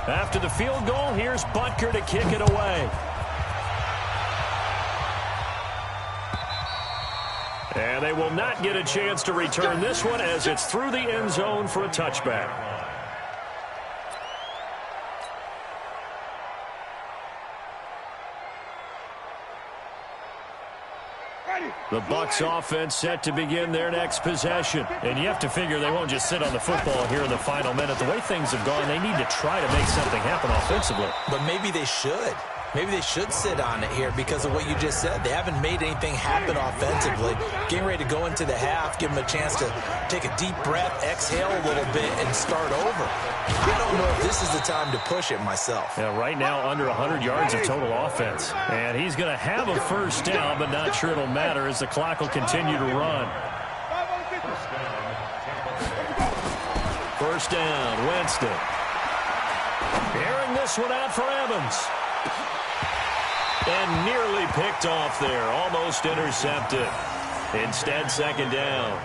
After the field goal, here's Butker to kick it away. And they will not get a chance to return this one as it's through the end zone for a touchback. The Bucs offense set to begin their next possession. And you have to figure they won't just sit on the football here in the final minute. The way things have gone, they need to try to make something happen offensively. But maybe they should. Maybe they should sit on it here because of what you just said. They haven't made anything happen offensively. Getting ready to go into the half, give them a chance to take a deep breath, exhale a little bit, and start over. I don't know if this is the time to push it myself. Yeah, right now under 100 yards of total offense. And he's going to have a first down, but not sure it'll matter as the clock will continue to run. First down, Winston. Airing this one out for Evans. And nearly picked off there. Almost intercepted. Instead, second down.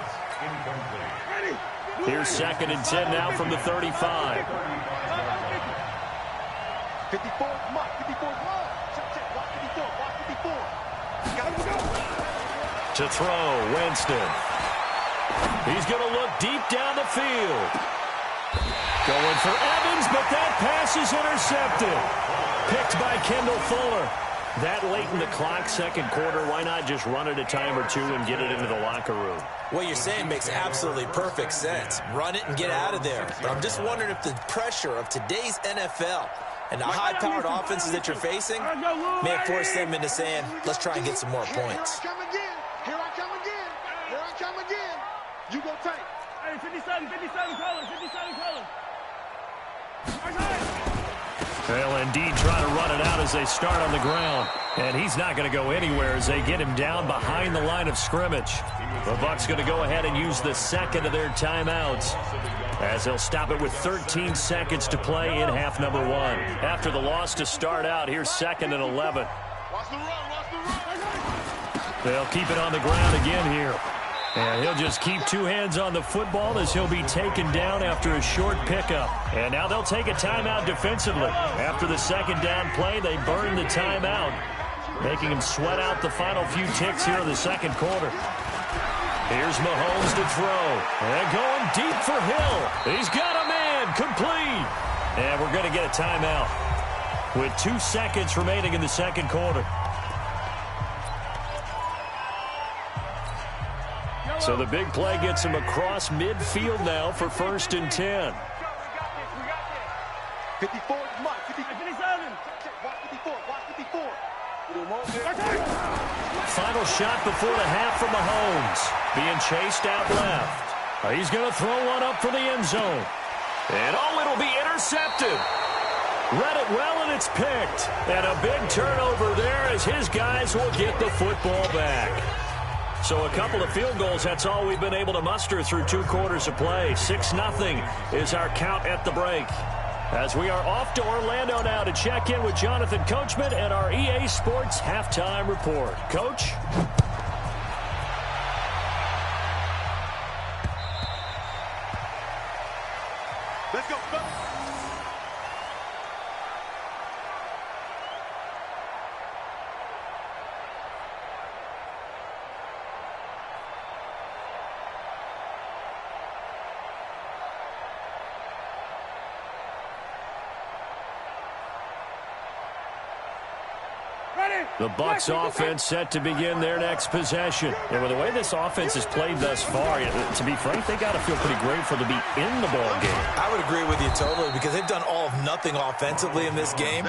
Here's 2nd and 10 now from the 35. 54. To throw, Winston. He's going to look deep down the field. Going for Evans, but that pass is intercepted. Picked by Kendall Fuller. That late in the clock, second quarter, why not just run it a time or two and get it into the locker room? What you're saying makes absolutely perfect sense. Run it and get out of there. But I'm just wondering if the pressure of today's NFL and the high-powered offenses that you're facing may have forced them into saying, let's try and get some more points. Here I come again. You go take. Hey, 57, color. They'll indeed try to run it out as they start on the ground. And he's not going to go anywhere as they get him down behind the line of scrimmage. The Bucs going to go ahead and use the second of their timeouts as they'll stop it with 13 seconds to play in half number 1. After the loss to start out, here's 2nd and 11. They'll keep it on the ground again here. And he'll just keep two hands on the football as he'll be taken down after a short pickup. And now they'll take a timeout defensively. After the second down play, they burn the timeout, making him sweat out the final few ticks here in the second quarter. Here's Mahomes to throw. And going deep for Hill. He's got a man complete. And we're going to get a timeout with 2 seconds remaining in the second quarter. So the big play gets him across midfield now for 1st and 10. 54, Mike. 57. Watch 54. Final shot before the half from Mahomes. Being chased out left. He's going to throw one up for the end zone. And it'll be intercepted. Read it well, and it's picked. And a big turnover there as his guys will get the football back. So a couple of field goals, that's all we've been able to muster through 2 quarters of play. 6-0 is our count at the break. As we are off to Orlando now to check in with Jonathan Coachman and our EA Sports Halftime Report. Coach? Let's go. The Bucs offense set to begin their next possession. And with the way this offense has played thus far, to be frank, they got to feel pretty grateful to be in the ball game. I would agree with you totally because they've done all of nothing offensively in this game,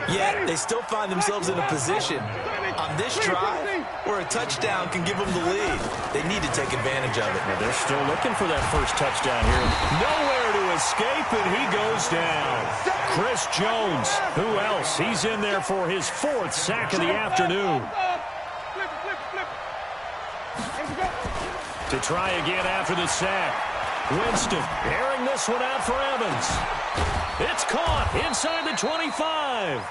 yet they still find themselves in a position on this drive where a touchdown can give them the lead. They need to take advantage of it. Well, they're still looking for that first touchdown here. Nowhere to escape, and he goes down. Chris Jones, who else? He's in there for his 4th sack of the afternoon. To try again after the sack. Winston airing this one out for Evans. It's caught inside the 25.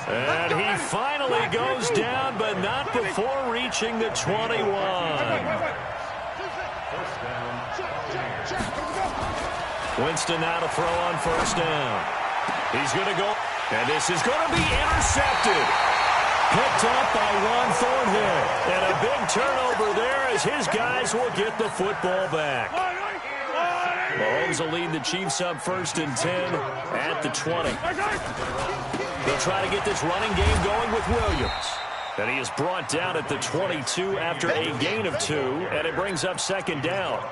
And he finally goes down, but not before reaching the 21. Winston now to throw on first down. He's going to go, and this is going to be intercepted. Picked up by Ron Thornhill. And a big turnover there as his guys will get the football back. Mahomes will lead the Chiefs up 1st and 10 at the 20. They'll try to get this running game going with Williams. And he is brought down at the 22 after a gain of 2, and it brings up 2nd down.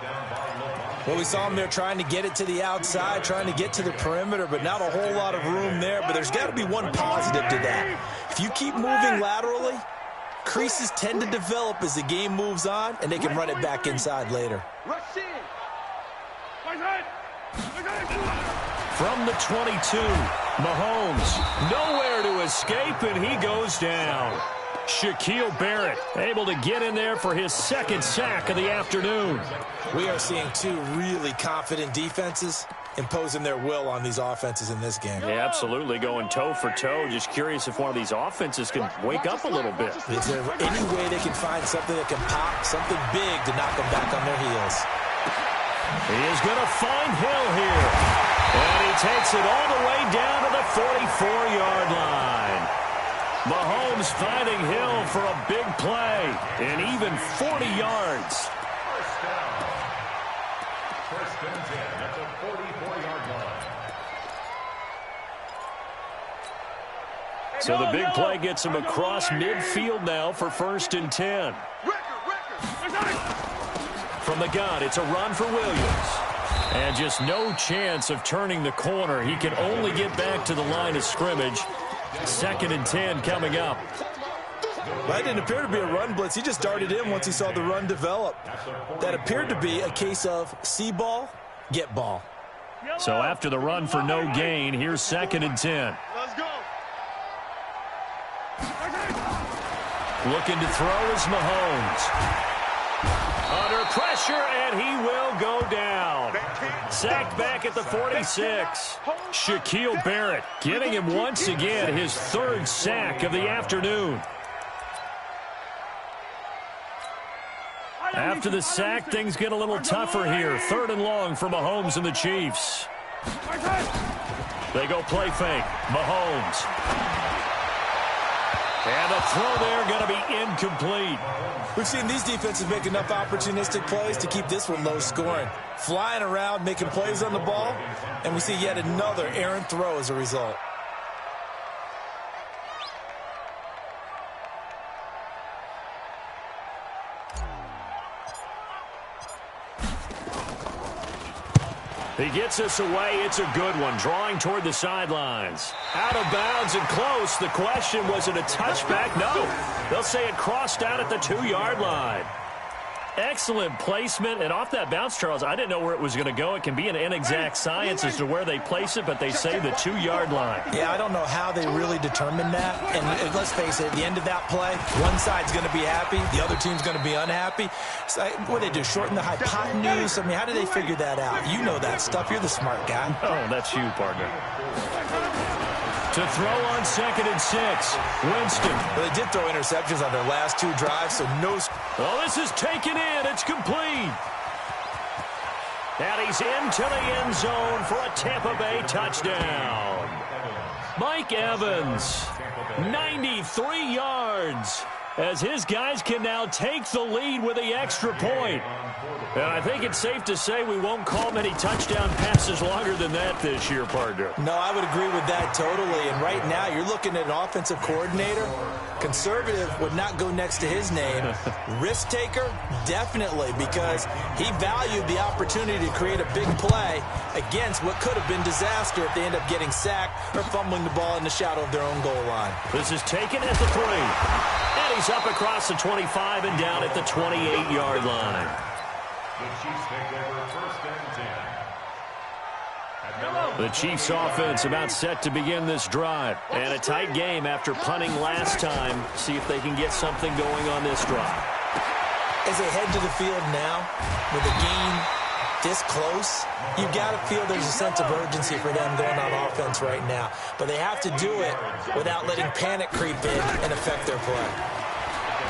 Well, we saw him there trying to get it to the outside, trying to get to the perimeter, but not a whole lot of room there. But there's got to be one positive to that. If you keep moving laterally, creases tend to develop as the game moves on, and they can run it back inside later. From the 22, Mahomes nowhere to escape, and he goes down. Shaquille Barrett able to get in there for his 2nd sack of the afternoon. We are seeing 2 really confident defenses imposing their will on these offenses in this game. Yeah, absolutely, going toe for toe. Just curious if one of these offenses can wake up a little bit. Is there any way they can find something that can pop, something big to knock them back on their heels? He is going to find Hill here. And he takes it all the way down to the 44-yard line. Mahomes finding Hill for a big play, and even 40 yards. First and 10 at the 44-yard line. So the big play gets him across midfield now for 1st and 10. From the gun, it's a run for Williams. And just no chance of turning the corner. He can only get back to the line of scrimmage. 2nd and 10 coming up. That didn't appear to be a run blitz. He just darted in once he saw the run develop. That appeared to be a case of see ball, get ball. So after the run for no gain, here's 2nd and 10. Let's go. Looking to throw is Mahomes. Under pressure, and he will go down. Sacked back at the 46. Shaquille Barrett getting him once again his 3rd sack of the afternoon. After the sack, things get a little tougher here. 3rd and long for Mahomes and the Chiefs. They go play fake. Mahomes. And the throw there going to be incomplete. We've seen these defenses make enough opportunistic plays to keep this one low scoring. Flying around, making plays on the ball, and we see yet another errant throw as a result. He gets us away. It's a good one. Drawing toward the sidelines. Out of bounds and close. The question, was it a touchback? No. They'll say it crossed out at the 2-yard line. Excellent placement. And off that bounce, Charles, I didn't know where it was going to go. It can be an inexact science as to where they place it, but they say the 2-yard line. Yeah, I don't know how they really determined that. And let's face it, at the end of that play, one side's going to be happy, the other team's going to be unhappy. So, what do they do, shorten the hypotenuse? I mean, how do they figure that out? You know that stuff. You're the smart guy. Oh, that's you, partner. To throw on 2nd and 6. Winston. Well, they did throw interceptions on their last 2 drives, so no. Oh, this is taken in. It's complete. And he's into the end zone for a Tampa Bay touchdown. Mike Evans, 93 yards, as his guys can now take the lead with the extra point. And I think it's safe to say we won't call many touchdown passes longer than that this year, partner. No, I would agree with that totally. And right now, you're looking at an offensive coordinator. Conservative would not go next to his name. Risk taker, definitely, because he valued the opportunity to create a big play against what could have been disaster if they end up getting sacked or fumbling the ball in the shadow of their own goal line. This is taken at the 3. And he's up across the 25 and down at the 28-yard line. The Chiefs take over 1st and 10. The Chiefs offense about set to begin this drive. And a tight game after punting last time. See if they can get something going on this drive. As they head to the field now, with a game this close, you got to feel there's a sense of urgency for them going on offense right now. But they have to do it without letting panic creep in and affect their play.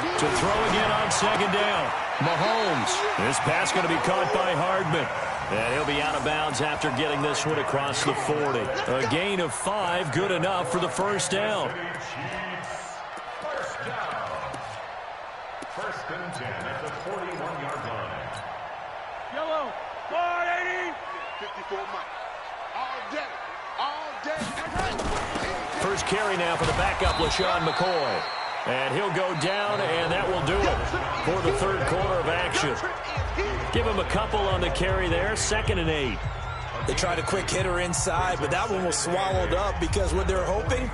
To throw again on 2nd down. Mahomes. This pass going to be caught by Hardman. And he'll be out of bounds after getting this one across the 40. A gain of 5, good enough for the first down. First and 10 at the 41-yard line. Yellow. Guard 80. 54 Mike. All day. All day. First carry now for the backup, LaShawn McCoy. And he'll go down, and that will do it for the third quarter of action. Give him a couple on the carry there, 2nd and 8. They tried a quick hitter inside, but that one was swallowed up because what they're hoping,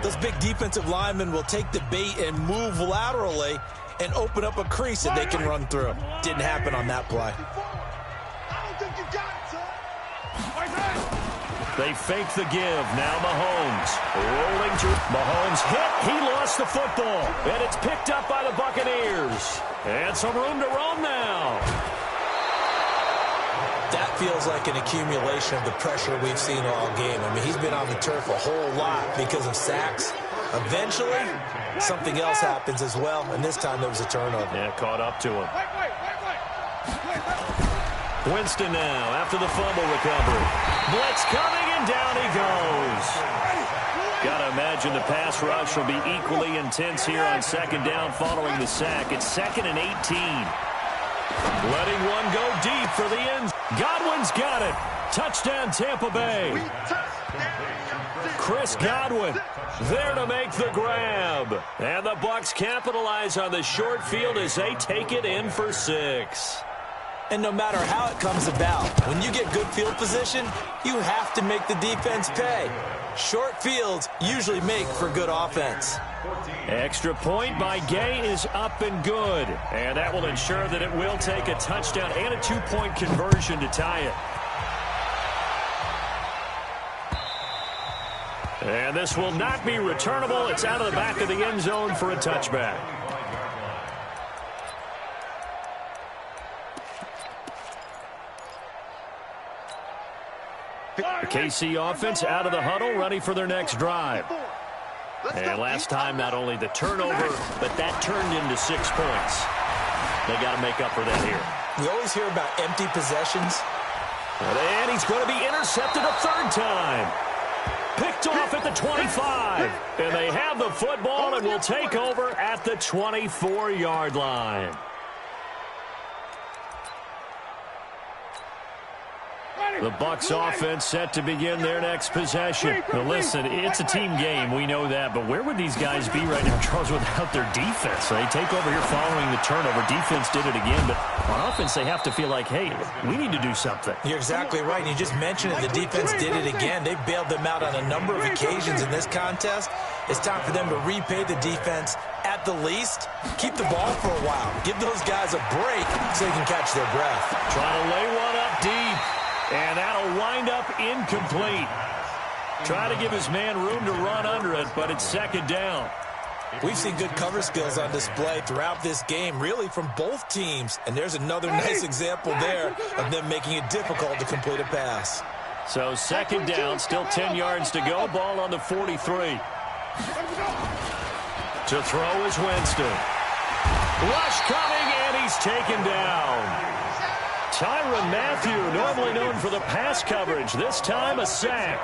those big defensive linemen will take the bait and move laterally and open up a crease that they can run through. Didn't happen on that play. I don't think you got it, son. They fake the give. Now Mahomes rolling to Mahomes hit. He lost the football, and it's picked up by the Buccaneers. And some room to roam now. That feels like an accumulation of the pressure we've seen all game. I mean, he's been on the turf a whole lot because of sacks. Eventually, something else happens as well, and this time there was a turnover. Yeah, caught up to him. Winston now after the fumble recovery. Blitz coming, and down he goes. Got to imagine the pass rush will be equally intense here on 2nd down following the sack. It's 2nd and 18. Letting one go deep for the end. Godwin's got it. Touchdown, Tampa Bay. Chris Godwin there to make the grab. And the Bucs capitalize on the short field as they take it in for 6. And no matter how it comes about, when you get good field position, you have to make the defense pay. Short fields usually make for good offense. Extra point by Gay is up and good. And that will ensure that it will take a touchdown and a 2-point conversion to tie it. And this will not be returnable. It's out of the back of the end zone for a touchback. The KC offense out of the huddle, ready for their next drive. And last time, not only the turnover, but that turned into 6 points. They got to make up for that here. We always hear about empty possessions. And he's going to be intercepted a 3rd time. Picked off at the 25. And they have the football and will take over at the 24-yard line. The Bucs offense set to begin their next possession. Now listen, it's a team game. We know that. But where would these guys be right now, Charles, without their defense? They take over here following the turnover. Defense did it again. But on offense, they have to feel like, hey, we need to do something. You're exactly right. And you just mentioned it. The defense did it again. They bailed them out on a number of occasions in this contest. It's time for them to repay the defense at the least. Keep the ball for a while. Give those guys a break so they can catch their breath. Trying to lay one up deep. And that'll wind up incomplete. Try to give his man room to run under it, but it's 2nd down. We've seen good cover skills on display throughout this game, really from both teams. And there's another nice example there of them making it difficult to complete a pass. So 2nd down, still 10 yards to go. Ball on the 43. To throw is Winston. Rush coming, and he's taken down. Tyrann Mathieu, normally known for the pass coverage, this time a sack.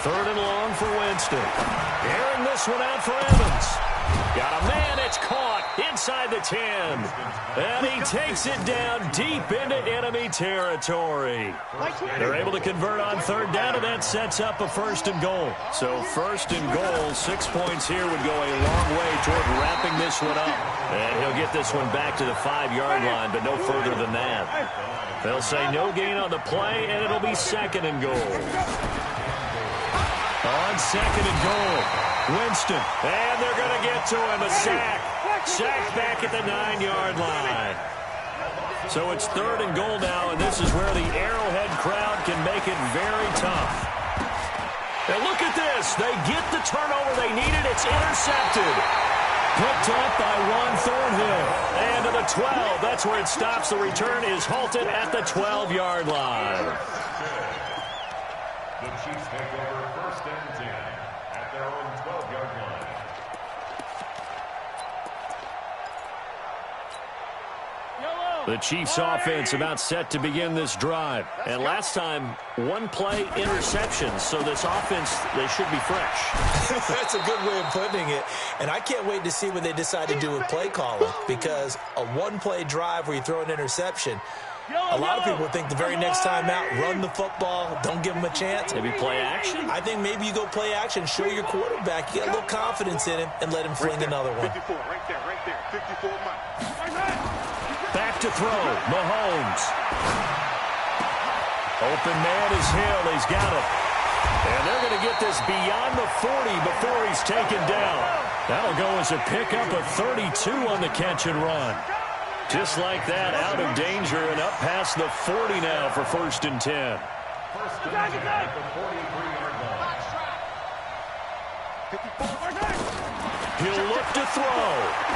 3rd and long for Winston. Airing this one out for Evans. Got a man, it's caught inside the 10. And he takes it down deep into enemy territory. They're able to convert on 3rd down, and that sets up a 1st and goal. So 1st and goal, 6 points here would go a long way toward wrapping this one up. And he'll get this one back to the 5-yard line, but no further than that. They'll say no gain on the play, and it'll be 2nd and goal. On 2nd and goal, Winston, and they're going to get to him, a sack. Sacked back at the 9-yard line. So it's 3rd and goal now, and this is where the Arrowhead crowd can make it very tough. And look at this. They get the turnover they needed. It's intercepted. Picked up by Juan Thornhill. And to the 12. That's where it stops. The return is halted at the 12-yard line. The Chiefs take over 1st and 10 at their own 12-yard line. The Chiefs offense about set to begin this drive. And last time, one-play interceptions. So this offense, they should be fresh. That's a good way of putting it. And I can't wait to see what they decide to do with play calling. Because a one-play drive where you throw an interception, a lot of people think the very next time out, run the football, don't give them a chance. Maybe play action? I think maybe you go play action, show your quarterback, you got a little confidence in him, and let him fling another one. 54, right there. 54 miles. Back to throw, Mahomes. Open man is Hill, he's got it. And they're going to get this beyond the 40 before he's taken down. That'll go as a pickup of 32 on the catch and run. Just like that, out of danger and up past the 40 now for 1st and 10. First and 10 at the 43-yard line. He'll look to throw.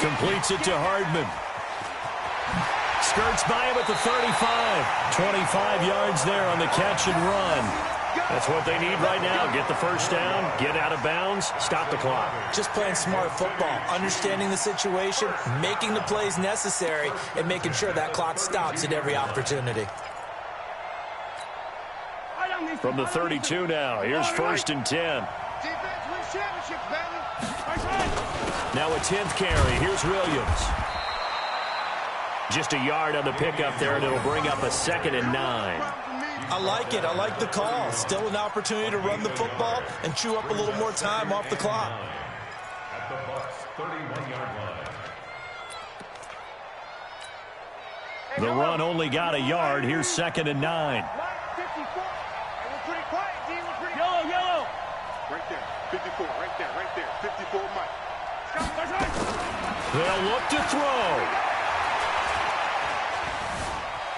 Completes it to Hardman. Skirts by him at the 35. 25 yards there on the catch and run. That's what they need right now. Get the first down, get out of bounds, stop the clock. Just playing smart football, understanding the situation, making the plays necessary, and making sure that clock stops at every opportunity. From the 32 now, here's 1st and 10. Defense wins championships, baby. Now a 10th carry. Here's Williams. Just a yard on the pickup there, and it'll bring up a 2nd and 9. I like it. I like the call. Still an opportunity to run the football and chew up a little more time off the clock. At the Bucs 31-yard line. The run only got a yard. Here's 2nd and 9. Yellow. Right there. 54, right there. 54 miles. They'll look to throw.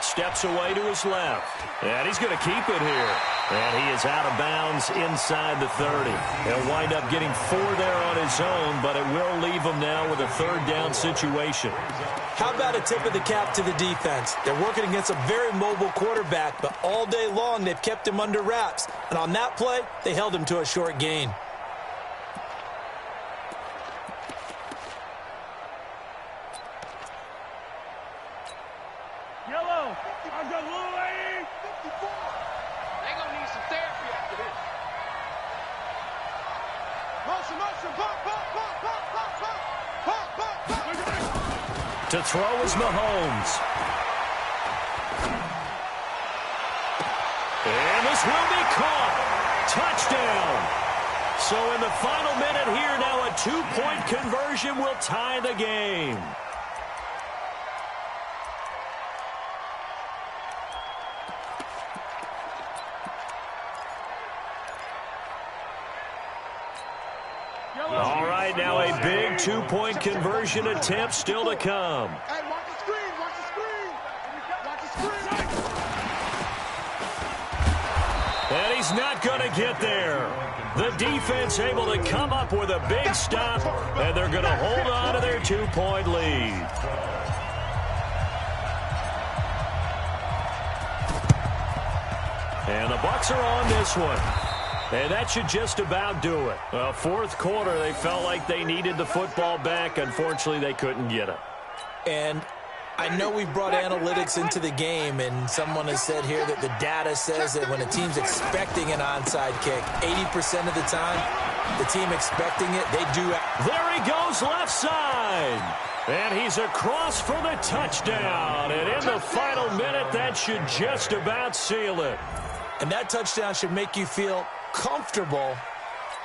Steps away to his left. And he's going to keep it here. And he is out of bounds inside the 30. He'll wind up getting 4 there on his own, but it will leave him now with a 3rd down situation. How about a tip of the cap to the defense? They're working against a very mobile quarterback, but all day long they've kept him under wraps. And on that play, they held him to a short gain. Yellow. I've got little lady. 54. They gonna need some therapy after this. Motion. Pump. To throw is Mahomes. And this will be caught. Touchdown. So in the final minute here now, a 2-point conversion will tie the game. All right, now a big 2-point conversion attempt still to come. Hey, watch the screen. And he's not going to get there. The defense able to come up with a big stop, and they're going to hold on to their 2-point lead. And the Bucs are on this one. And that should just about do it. Well, 4th quarter, they felt like they needed the football back. Unfortunately, they couldn't get it. And I know we brought analytics into the game, and someone has said here that the data says that when a team's expecting an onside kick, 80% of the time, the team expecting it, they do. There he goes left side. And he's across for the touchdown. And in the final minute, that should just about seal it. And that touchdown should make you feel comfortable,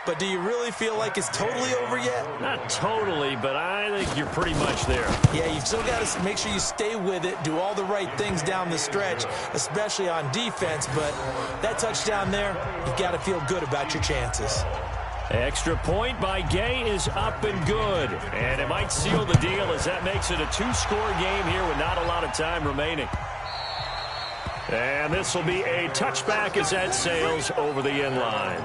but do you really feel like it's totally over yet? Not totally, but I think you're pretty much there. Yeah, you've still got to make sure you stay with it, do all the right things down the stretch, especially on defense, but that touchdown there, you've got to feel good about your chances. Extra point by Gay is up and good, and it might seal the deal as that makes it a 2-score game here with not a lot of time remaining. And this will be a touchback as that sails over the end line.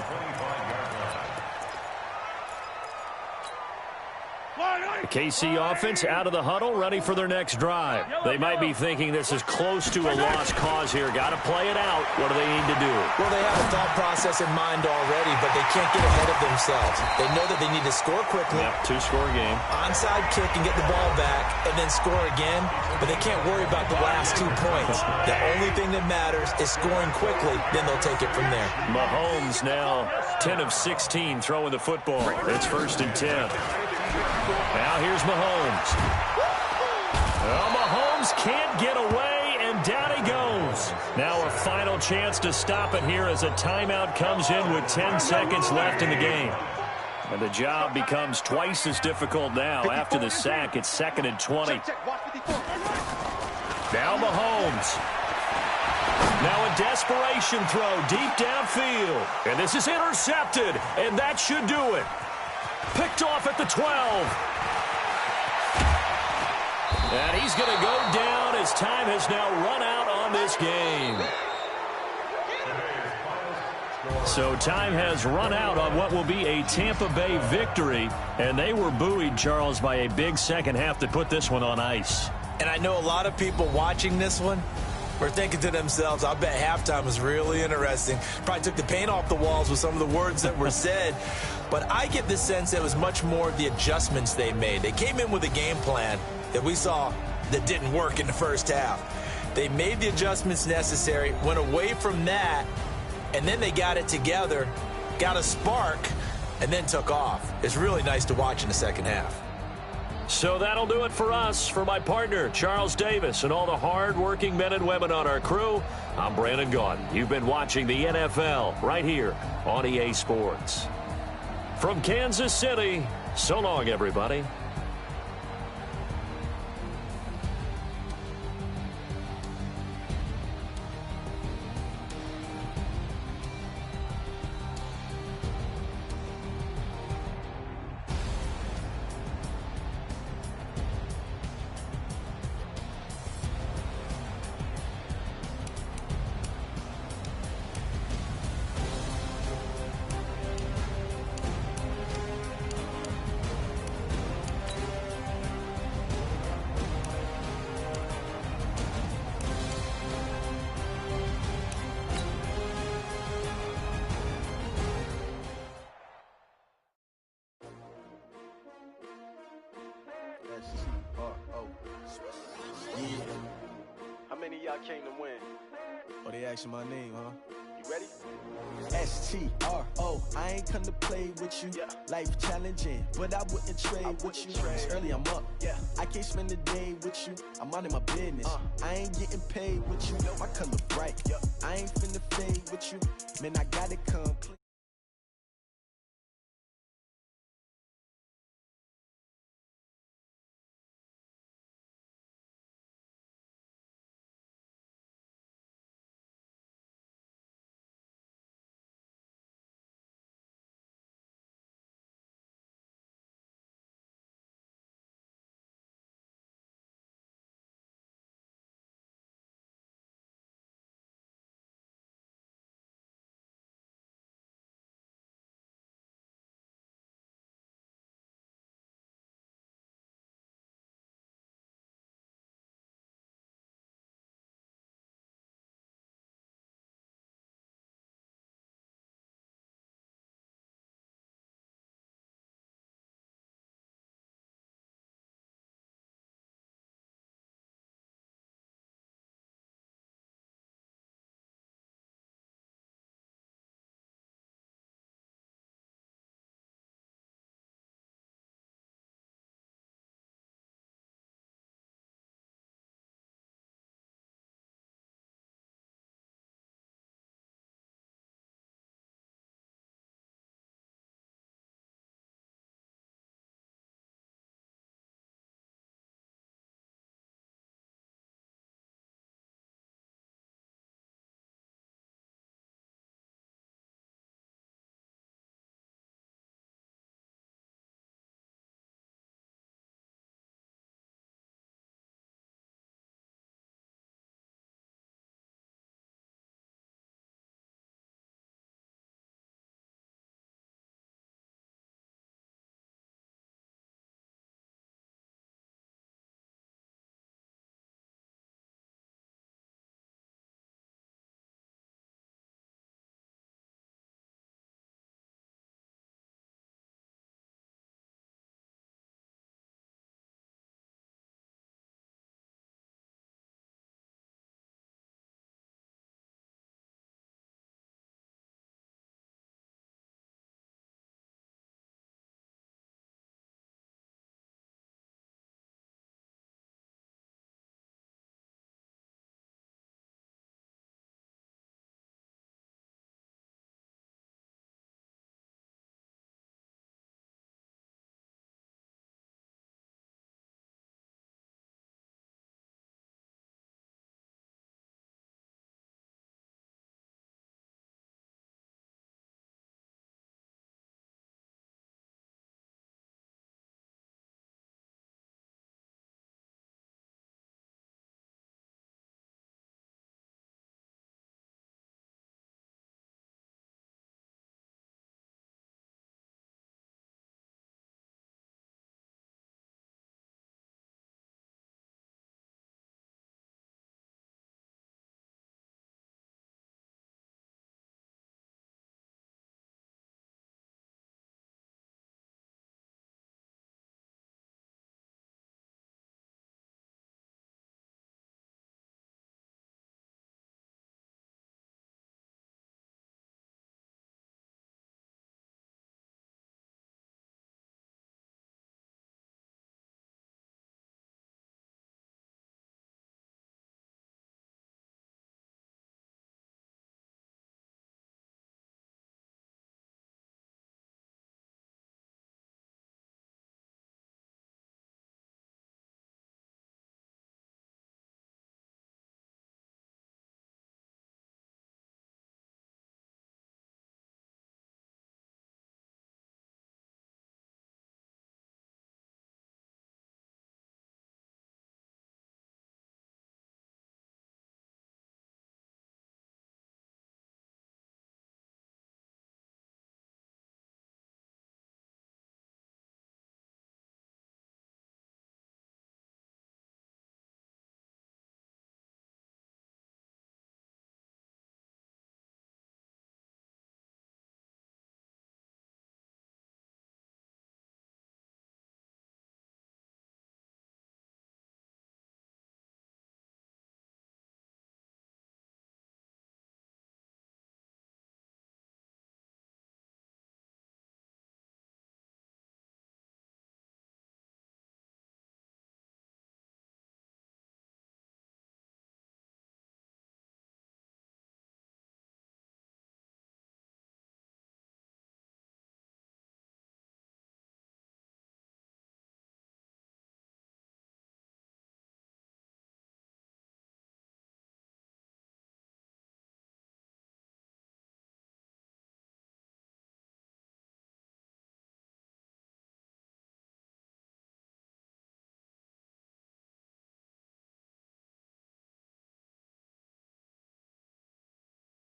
The KC offense out of the huddle, ready for their next drive. They might be thinking this is close to a lost cause here. Got to play it out. What do they need to do? Well, they have a thought process in mind already, but they can't get ahead of themselves. They know that they need to score quickly. Yep, two-score game. Onside kick and get the ball back and then score again, but they can't worry about the last 2 points. The only thing that matters is scoring quickly, then they'll take it from there. Mahomes now 10 of 16 throwing the football. It's 1st and 10. Now here's Mahomes. Well, Mahomes can't get away, and down he goes. Now a final chance to stop it here as a timeout comes in with 10 seconds left in the game. And the job becomes twice as difficult now. After the sack, it's 2nd and 20. Now Mahomes. Now a desperation throw deep downfield. And this is intercepted, and that should do it. Picked off at the 12. And he's going to go down as time has now run out on this game. So time has run out on what will be a Tampa Bay victory. And they were buoyed, Charles, by a big second half to put this one on ice. And I know a lot of people watching this one were thinking to themselves, I bet halftime was really interesting. Probably took the paint off the walls with some of the words that were said. But I get the sense that it was much more the adjustments they made. They came in with a game plan that we saw that didn't work in the first half. They made the adjustments necessary, went away from that, and then they got it together, got a spark, and then took off. It's really nice to watch in the second half. So that'll do it for us. For my partner, Charles Davis, and all the hard-working men and women on our crew, I'm Brandon Gaudin. You've been watching the NFL right here on EA Sports. From Kansas City, so long, everybody. Yeah. How many of y'all came to win? Oh, they asking my name, huh? You ready? STRO, I ain't come to play with you. Yeah. Life challenging, but I wouldn't trade with you. It's early, I'm up. Yeah. I can't spend the day with you. I'm out of my business. I ain't getting paid with you. My color bright. Yeah. I ain't finna fade with you. Man, I gotta come clean.